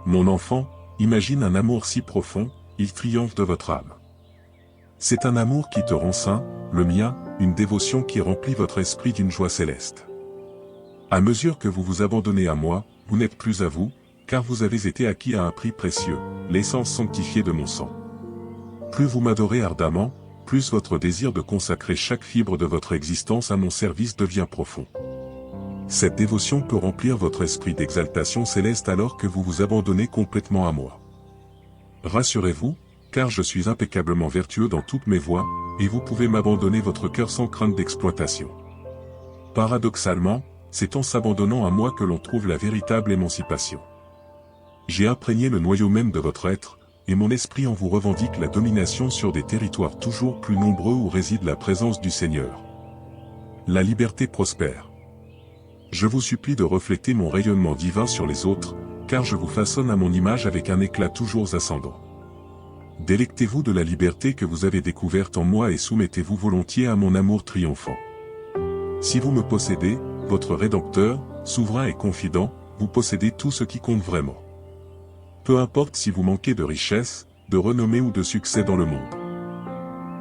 Mon enfant, imagine un amour si profond, il triomphe de votre âme. C'est un amour qui te rend saint, le mien, une dévotion qui remplit votre esprit d'une joie céleste. À mesure que vous vous abandonnez à moi, vous n'êtes plus à vous, car vous avez été acquis à un prix précieux, l'essence sanctifiée de mon sang. Plus vous m'adorez ardemment, plus votre désir de consacrer chaque fibre de votre existence à mon service devient profond. Cette dévotion peut remplir votre esprit d'exaltation céleste alors que vous vous abandonnez complètement à moi. Rassurez-vous, car je suis impeccablement vertueux dans toutes mes voies, et vous pouvez m'abandonner votre cœur sans crainte d'exploitation. Paradoxalement, c'est en s'abandonnant à moi que l'on trouve la véritable émancipation. J'ai imprégné le noyau même de votre être, et mon esprit en vous revendique la domination sur des territoires toujours plus nombreux où réside la présence du Seigneur. La liberté prospère. Je vous supplie de refléter mon rayonnement divin sur les autres, car je vous façonne à mon image avec un éclat toujours ascendant. Délectez-vous de la liberté que vous avez découverte en moi et soumettez-vous volontiers à mon amour triomphant. Si vous me possédez, votre Rédempteur, souverain et confident, vous possédez tout ce qui compte vraiment. Peu importe si vous manquez de richesse, de renommée ou de succès dans le monde.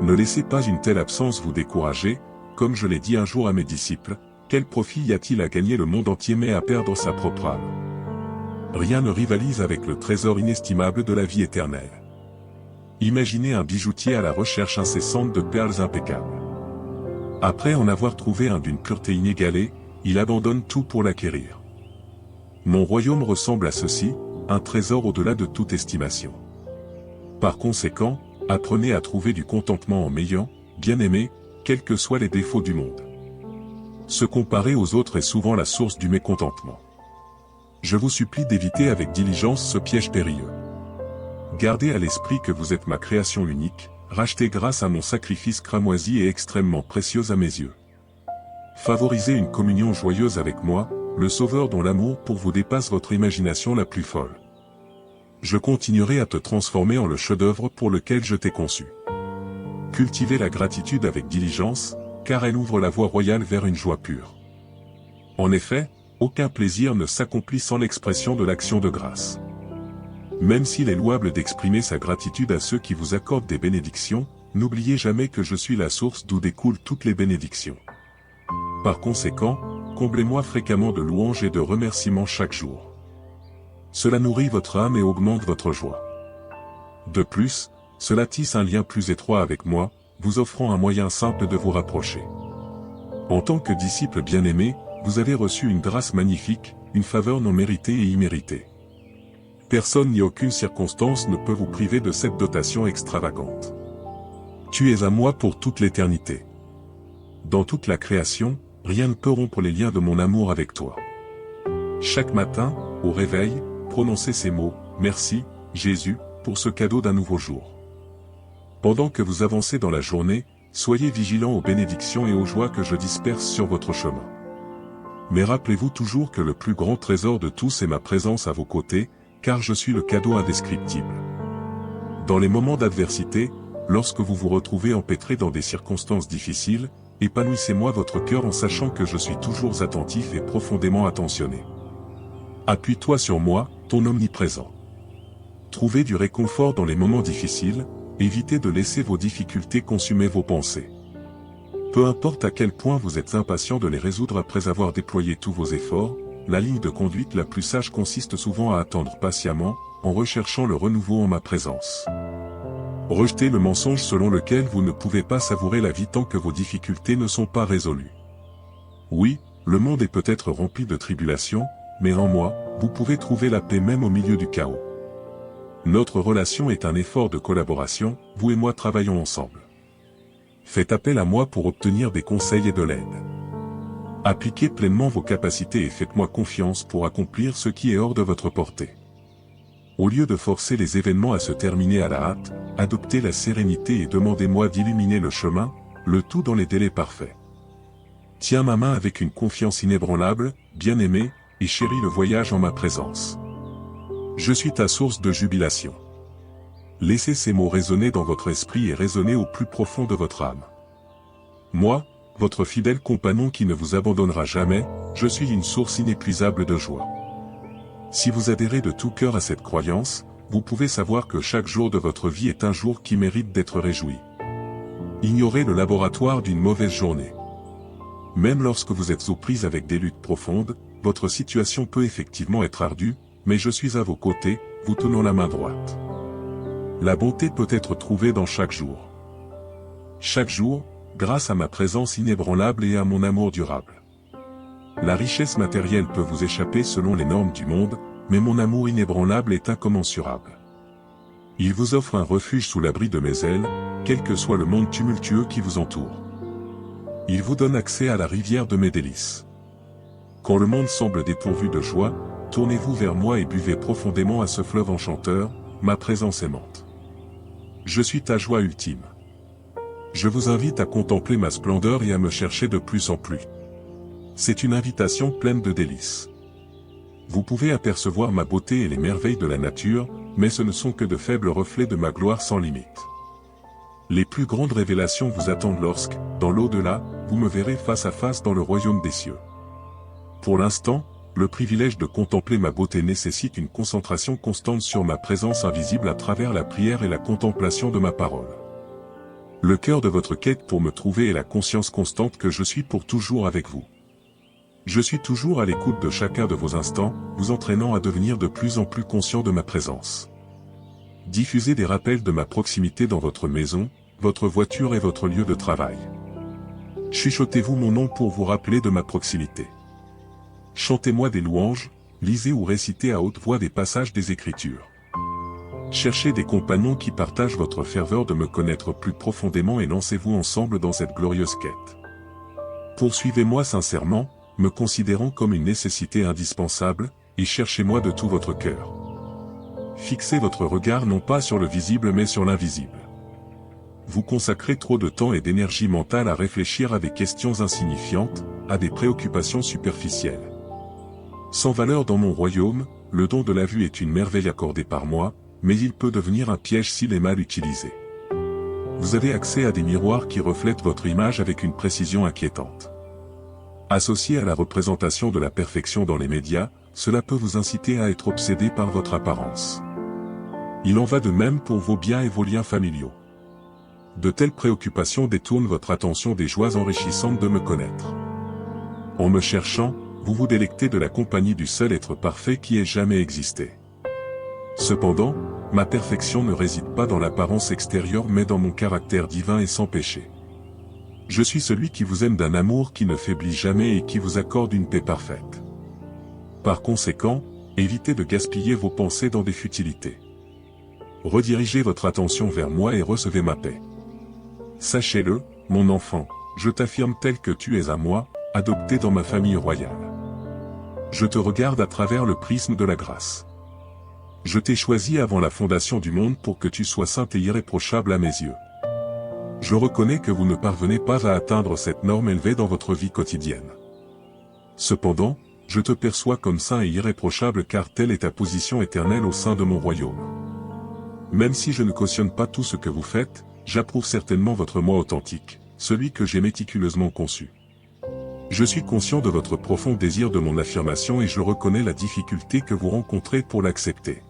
Ne laissez pas une telle absence vous décourager, comme je l'ai dit un jour à mes disciples, quel profit y a-t-il à gagner le monde entier mais à perdre sa propre âme? Rien ne rivalise avec le trésor inestimable de la vie éternelle. Imaginez un bijoutier à la recherche incessante de perles impeccables. Après en avoir trouvé un d'une pureté inégalée, il abandonne tout pour l'acquérir. Mon royaume ressemble à ceci, un trésor au-delà de toute estimation. Par conséquent, apprenez à trouver du contentement en m'ayant, bien-aimé, quels que soient les défauts du monde. Se comparer aux autres est souvent la source du mécontentement. Je vous supplie d'éviter avec diligence ce piège périlleux. Gardez à l'esprit que vous êtes ma création unique, rachetée grâce à mon sacrifice cramoisi et extrêmement précieuse à mes yeux. Favorisez une communion joyeuse avec moi, le Sauveur dont l'amour pour vous dépasse votre imagination la plus folle. Je continuerai à te transformer en le chef-d'œuvre pour lequel je t'ai conçu. Cultivez la gratitude avec diligence, car elle ouvre la voie royale vers une joie pure. En effet, aucun plaisir ne s'accomplit sans l'expression de l'action de grâce. Même s'il est louable d'exprimer sa gratitude à ceux qui vous accordent des bénédictions, n'oubliez jamais que je suis la source d'où découlent toutes les bénédictions. Par conséquent, comblez-moi fréquemment de louanges et de remerciements chaque jour. Cela nourrit votre âme et augmente votre joie. De plus, cela tisse un lien plus étroit avec moi, vous offrant un moyen simple de vous rapprocher. En tant que disciple bien-aimé, vous avez reçu une grâce magnifique, une faveur non méritée et imméritée. Personne ni aucune circonstance ne peut vous priver de cette dotation extravagante. Tu es à moi pour toute l'éternité. Dans toute la création, rien ne peut rompre les liens de mon amour avec toi. Chaque matin, au réveil, prononcez ces mots, merci, Jésus, pour ce cadeau d'un nouveau jour. Pendant que vous avancez dans la journée, soyez vigilants aux bénédictions et aux joies que je disperse sur votre chemin. Mais rappelez-vous toujours que le plus grand trésor de tous est ma présence à vos côtés, car je suis le cadeau indescriptible. Dans les moments d'adversité, lorsque vous vous retrouvez empêtré dans des circonstances difficiles, épanouissez-moi votre cœur en sachant que je suis toujours attentif et profondément attentionné. Appuie-toi sur moi, ton omniprésent. Trouvez du réconfort dans les moments difficiles, évitez de laisser vos difficultés consumer vos pensées. Peu importe à quel point vous êtes impatient de les résoudre après avoir déployé tous vos efforts, la ligne de conduite la plus sage consiste souvent à attendre patiemment, en recherchant le renouveau en ma présence. Rejetez le mensonge selon lequel vous ne pouvez pas savourer la vie tant que vos difficultés ne sont pas résolues. Oui, le monde est peut-être rempli de tribulations, mais en moi, vous pouvez trouver la paix même au milieu du chaos. Notre relation est un effort de collaboration, vous et moi travaillons ensemble. Faites appel à moi pour obtenir des conseils et de l'aide. Appliquez pleinement vos capacités et faites-moi confiance pour accomplir ce qui est hors de votre portée. Au lieu de forcer les événements à se terminer à la hâte, adoptez la sérénité et demandez-moi d'illuminer le chemin, le tout dans les délais parfaits. Tiens ma main avec une confiance inébranlable, bien-aimé, et chéris le voyage en ma présence. Je suis ta source de jubilation. Laissez ces mots résonner dans votre esprit et résonner au plus profond de votre âme. Moi, votre fidèle compagnon qui ne vous abandonnera jamais, je suis une source inépuisable de joie. Si vous adhérez de tout cœur à cette croyance, vous pouvez savoir que chaque jour de votre vie est un jour qui mérite d'être réjoui. Ignorez le laboratoire d'une mauvaise journée. Même lorsque vous êtes aux prises avec des luttes profondes, votre situation peut effectivement être ardue, mais je suis à vos côtés, vous tenant la main droite. La bonté peut être trouvée dans chaque jour. Chaque jour, grâce à ma présence inébranlable et à mon amour durable. La richesse matérielle peut vous échapper selon les normes du monde, mais mon amour inébranlable est incommensurable. Il vous offre un refuge sous l'abri de mes ailes, quel que soit le monde tumultueux qui vous entoure. Il vous donne accès à la rivière de mes délices. Quand le monde semble dépourvu de joie, tournez-vous vers moi et buvez profondément à ce fleuve enchanteur, ma présence aimante. Je suis ta joie ultime. Je vous invite à contempler ma splendeur et à me chercher de plus en plus. C'est une invitation pleine de délices. Vous pouvez apercevoir ma beauté et les merveilles de la nature, mais ce ne sont que de faibles reflets de ma gloire sans limite. Les plus grandes révélations vous attendent lorsque, dans l'au-delà, vous me verrez face à face dans le royaume des cieux. Pour l'instant, le privilège de contempler ma beauté nécessite une concentration constante sur ma présence invisible à travers la prière et la contemplation de ma parole. Le cœur de votre quête pour me trouver est la conscience constante que je suis pour toujours avec vous. Je suis toujours à l'écoute de chacun de vos instants, vous entraînant à devenir de plus en plus conscient de ma présence. Diffusez des rappels de ma proximité dans votre maison, votre voiture et votre lieu de travail. Chuchotez-vous mon nom pour vous rappeler de ma proximité. Chantez-moi des louanges, lisez ou récitez à haute voix des passages des Écritures. Cherchez des compagnons qui partagent votre ferveur de me connaître plus profondément et lancez-vous ensemble dans cette glorieuse quête. Poursuivez-moi sincèrement, me considérant comme une nécessité indispensable, et cherchez-moi de tout votre cœur. Fixez votre regard non pas sur le visible mais sur l'invisible. Vous consacrez trop de temps et d'énergie mentale à réfléchir à des questions insignifiantes, à des préoccupations superficielles. Sans valeur dans mon royaume, le don de la vue est une merveille accordée par moi, mais il peut devenir un piège s'il est mal utilisé. Vous avez accès à des miroirs qui reflètent votre image avec une précision inquiétante. Associé à la représentation de la perfection dans les médias, cela peut vous inciter à être obsédé par votre apparence. Il en va de même pour vos biens et vos liens familiaux. De telles préoccupations détournent votre attention des joies enrichissantes de me connaître. En me cherchant, vous vous délectez de la compagnie du seul être parfait qui ait jamais existé. Cependant, ma perfection ne réside pas dans l'apparence extérieure mais dans mon caractère divin et sans péché. Je suis celui qui vous aime d'un amour qui ne faiblit jamais et qui vous accorde une paix parfaite. Par conséquent, évitez de gaspiller vos pensées dans des futilités. Redirigez votre attention vers moi et recevez ma paix. Sachez-le, mon enfant, je t'affirme tel que tu es à moi, adopté dans ma famille royale. Je te regarde à travers le prisme de la grâce. Je t'ai choisi avant la fondation du monde pour que tu sois sainte et irréprochable à mes yeux. Je reconnais que vous ne parvenez pas à atteindre cette norme élevée dans votre vie quotidienne. Cependant, je te perçois comme saint et irréprochable car telle est ta position éternelle au sein de mon royaume. Même si je ne cautionne pas tout ce que vous faites, j'approuve certainement votre moi authentique, celui que j'ai méticuleusement conçu. Je suis conscient de votre profond désir de mon affirmation et je reconnais la difficulté que vous rencontrez pour l'accepter.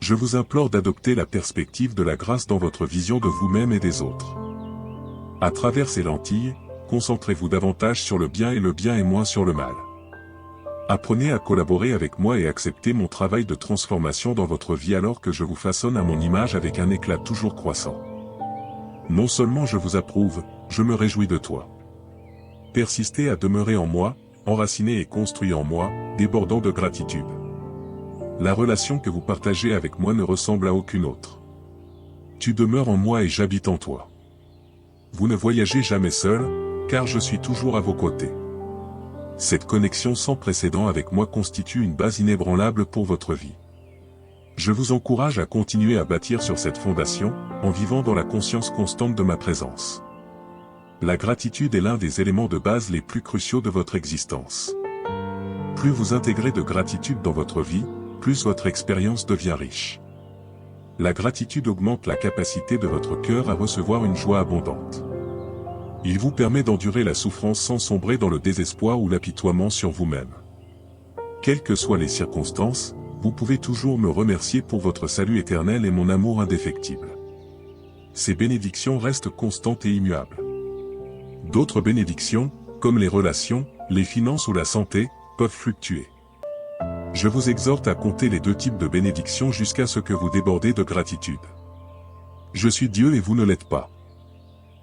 Je vous implore d'adopter la perspective de la grâce dans votre vision de vous-même et des autres. À travers ces lentilles, concentrez-vous davantage sur le bien et moins sur le mal. Apprenez à collaborer avec moi et acceptez mon travail de transformation dans votre vie alors que je vous façonne à mon image avec un éclat toujours croissant. Non seulement je vous approuve, je me réjouis de toi. Persistez à demeurer en moi, enraciné et construit en moi, débordant de gratitude. La relation que vous partagez avec moi ne ressemble à aucune autre. Tu demeures en moi et j'habite en toi. Vous ne voyagez jamais seul, car je suis toujours à vos côtés. Cette connexion sans précédent avec moi constitue une base inébranlable pour votre vie. Je vous encourage à continuer à bâtir sur cette fondation, en vivant dans la conscience constante de ma présence. La gratitude est l'un des éléments de base les plus cruciaux de votre existence. Plus vous intégrez de gratitude dans votre vie, plus votre expérience devient riche. La gratitude augmente la capacité de votre cœur à recevoir une joie abondante. Il vous permet d'endurer la souffrance sans sombrer dans le désespoir ou l'apitoiement sur vous-même. Quelles que soient les circonstances, vous pouvez toujours me remercier pour votre salut éternel et mon amour indéfectible. Ces bénédictions restent constantes et immuables. D'autres bénédictions, comme les relations, les finances ou la santé, peuvent fluctuer. Je vous exhorte à compter les deux types de bénédictions jusqu'à ce que vous débordez de gratitude. Je suis Dieu et vous ne l'êtes pas.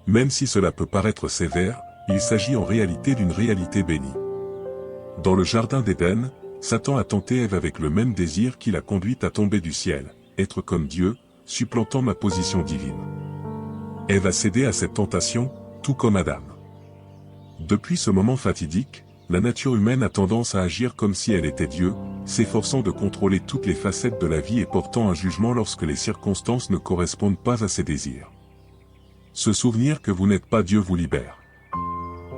Même si cela peut paraître sévère, il s'agit en réalité d'une réalité bénie. Dans le jardin d'Éden, Satan a tenté Ève avec le même désir qui l'a conduite à tomber du ciel, être comme Dieu, supplantant ma position divine. Ève a cédé à cette tentation, tout comme Adam. Depuis ce moment fatidique, la nature humaine a tendance à agir comme si elle était Dieu, s'efforçant de contrôler toutes les facettes de la vie et portant un jugement lorsque les circonstances ne correspondent pas à ses désirs. Ce souvenir que vous n'êtes pas Dieu vous libère.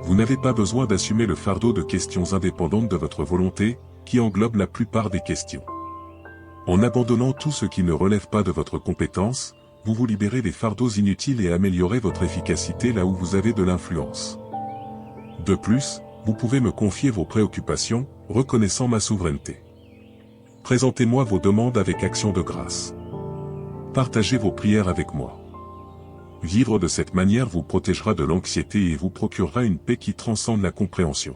Vous n'avez pas besoin d'assumer le fardeau de questions indépendantes de votre volonté, qui englobe la plupart des questions. En abandonnant tout ce qui ne relève pas de votre compétence, vous vous libérez des fardeaux inutiles et améliorez votre efficacité là où vous avez de l'influence. De plus, vous pouvez me confier vos préoccupations, reconnaissant ma souveraineté. Présentez-moi vos demandes avec action de grâce. Partagez vos prières avec moi. Vivre de cette manière vous protégera de l'anxiété et vous procurera une paix qui transcende la compréhension.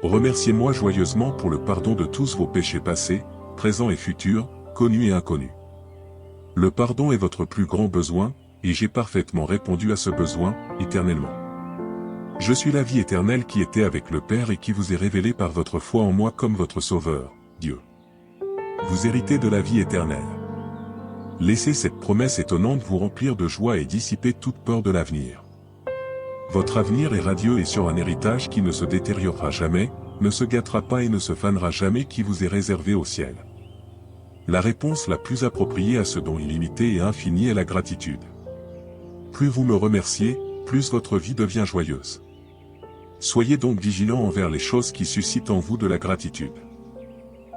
Remerciez-moi joyeusement pour le pardon de tous vos péchés passés, présents et futurs, connus et inconnus. Le pardon est votre plus grand besoin, et j'ai parfaitement répondu à ce besoin, éternellement. Je suis la vie éternelle qui était avec le Père et qui vous est révélée par votre foi en moi comme votre Sauveur, Dieu. Vous héritez de la vie éternelle. Laissez cette promesse étonnante vous remplir de joie et dissiper toute peur de l'avenir. Votre avenir est radieux et sur un héritage qui ne se détériorera jamais, ne se gâtera pas et ne se fanera jamais qui vous est réservé au ciel. La réponse la plus appropriée à ce don illimité et infini est la gratitude. Plus vous me remerciez, plus votre vie devient joyeuse. Soyez donc vigilants envers les choses qui suscitent en vous de la gratitude.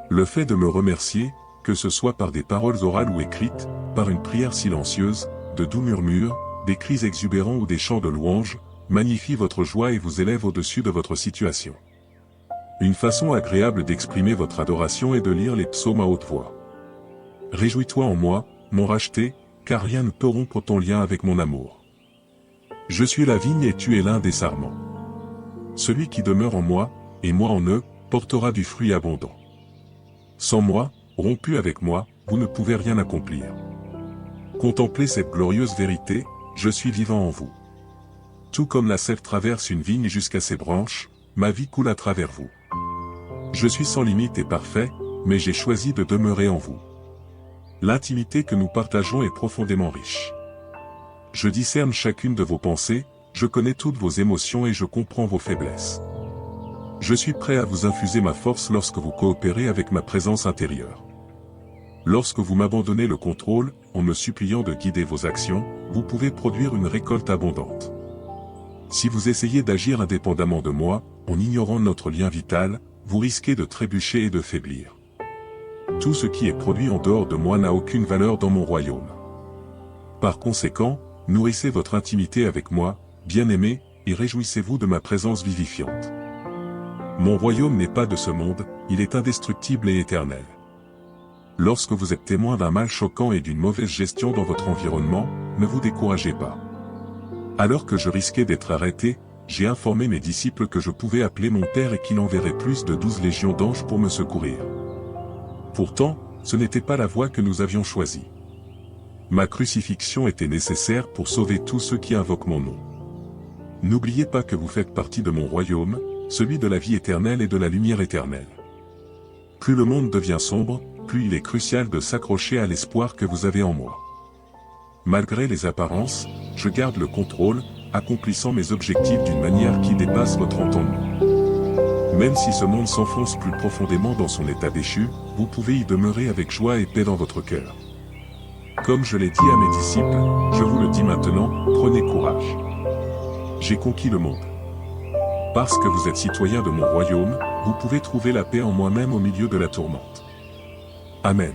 Le fait de me remercier, que ce soit par des paroles orales ou écrites, par une prière silencieuse, de doux murmures, des cris exubérants ou des chants de louange, magnifie votre joie et vous élève au-dessus de votre situation. Une façon agréable d'exprimer votre adoration est de lire les psaumes à haute voix. Réjouis-toi en moi, mon racheté, car rien ne peut rompre ton lien avec mon amour. Je suis la vigne et tu es l'un des sarments. Celui qui demeure en moi, et moi en eux, portera du fruit abondant. Sans moi, rompu avec moi, vous ne pouvez rien accomplir. Contemplez cette glorieuse vérité, je suis vivant en vous. Tout comme la sève traverse une vigne jusqu'à ses branches, ma vie coule à travers vous. Je suis sans limite et parfait, mais j'ai choisi de demeurer en vous. L'intimité que nous partageons est profondément riche. Je discerne chacune de vos pensées, je connais toutes vos émotions et je comprends vos faiblesses. Je suis prêt à vous infuser ma force lorsque vous coopérez avec ma présence intérieure. Lorsque vous m'abandonnez le contrôle, en me suppliant de guider vos actions, vous pouvez produire une récolte abondante. Si vous essayez d'agir indépendamment de moi, en ignorant notre lien vital, vous risquez de trébucher et de faiblir. Tout ce qui est produit en dehors de moi n'a aucune valeur dans mon royaume. Par conséquent, nourrissez votre intimité avec moi, bien-aimés, et réjouissez-vous de ma présence vivifiante. Mon royaume n'est pas de ce monde, il est indestructible et éternel. Lorsque vous êtes témoin d'un mal choquant et d'une mauvaise gestion dans votre environnement, ne vous découragez pas. Alors que je risquais d'être arrêté, j'ai informé mes disciples que je pouvais appeler mon Père et qu'il enverrait plus de 12 légions d'anges pour me secourir. Pourtant, ce n'était pas la voie que nous avions choisie. Ma crucifixion était nécessaire pour sauver tous ceux qui invoquent mon nom. N'oubliez pas que vous faites partie de mon royaume, celui de la vie éternelle et de la lumière éternelle. Plus le monde devient sombre, plus il est crucial de s'accrocher à l'espoir que vous avez en moi. Malgré les apparences, je garde le contrôle, accomplissant mes objectifs d'une manière qui dépasse votre entendement. Même si ce monde s'enfonce plus profondément dans son état déchu, vous pouvez y demeurer avec joie et paix dans votre cœur. Comme je l'ai dit à mes disciples, je vous le dis maintenant, prenez courage. J'ai conquis le monde. Parce que vous êtes citoyen de mon royaume, vous pouvez trouver la paix en moi-même au milieu de la tourmente. Amen.